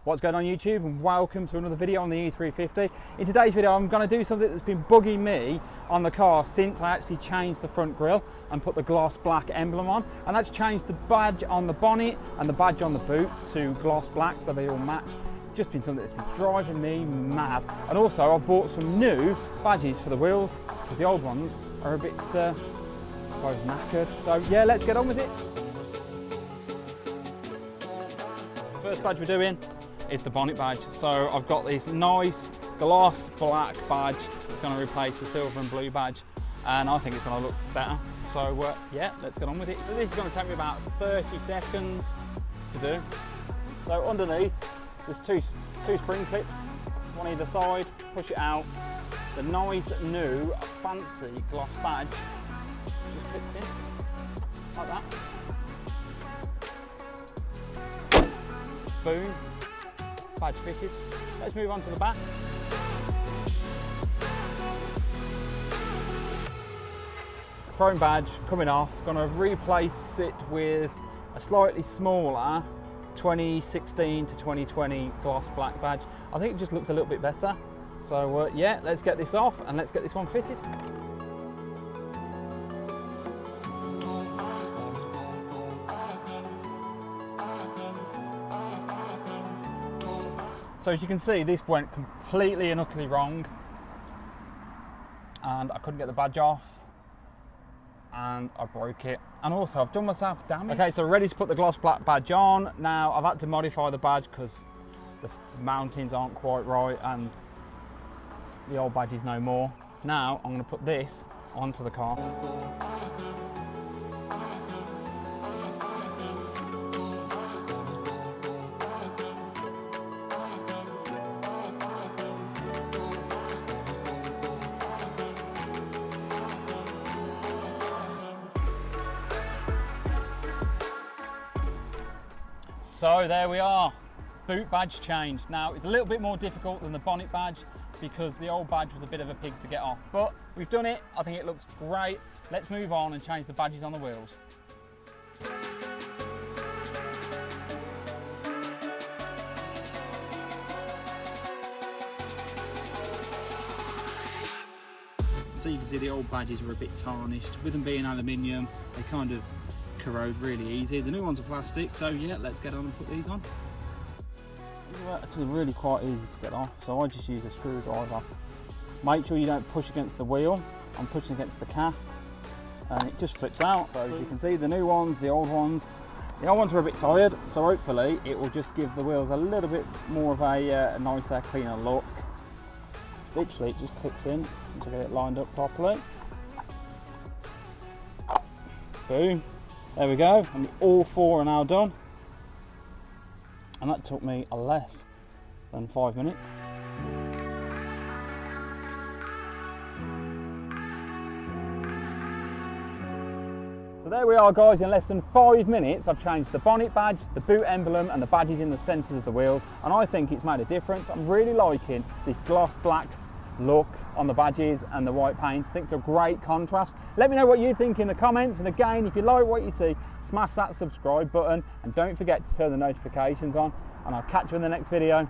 What's going on YouTube, and welcome to another video on the E350. In today's video I'm going to do something that's been bugging me on the car since I actually changed the front grille and put the gloss black emblem on, and that's changed the badge on the bonnet and the badge on the boot to gloss black so they all match. Just been something that's been driving me mad. And also I've bought some new badges for the wheels because the old ones are a bit knackered. So yeah, let's get on with it. First badge we're doing is the bonnet badge. So I've got this nice gloss black badge that's going to replace the silver and blue badge, and I think it's going to look better. So yeah, let's get on with it. So this is going to take me about 30 seconds to do. So underneath there's two spring clips, one either side. Push it out. The nice new fancy gloss badge just clips in like that. Boom, badge fitted. Let's move on to the back. Chrome badge coming off. Going to replace it with a slightly smaller 2016 to 2020 gloss black badge. I think it just looks a little bit better. So yeah, let's get this off and let's get this one fitted. So as you can see, this went completely and utterly wrong, and I couldn't get the badge off, and I broke it, and also I've done myself damage. Okay, so ready to put the gloss black badge on. Now I've had to modify the badge because the mountings aren't quite right and the old badge is no more. Now I'm going to put this onto the car. So there we are, boot badge changed. Now it's a little bit more difficult than the bonnet badge because the old badge was a bit of a pig to get off, but we've done it. I think it looks great. Let's move on and change the badges on the wheels. So you can see the old badges were a bit tarnished. With them being aluminium, they kind of corrode really easy. The new ones are plastic, so yeah, let's get on and put these on. These are actually really quite easy to get off, so I just use a screwdriver. Make sure you don't push against the wheel. I'm pushing against the cap and it just flips out. So as you can see, the new ones, the old ones are a bit tired, so hopefully it will just give the wheels a little bit more of a nicer, cleaner look. Literally it just clips in to get it lined up properly. Boom. There we go, and all four are now done, and that took me less than 5 minutes. So there we are guys, in less than 5 minutes I've changed the bonnet badge, the boot emblem and the badges in the centres of the wheels, and I think it's made a difference. I'm really liking this gloss black look on the badges and the white paint. I think it's a great contrast. Let me know what you think in the comments, and again, if you like what you see, smash that subscribe button and don't forget to turn the notifications on, and I'll catch you in the next video.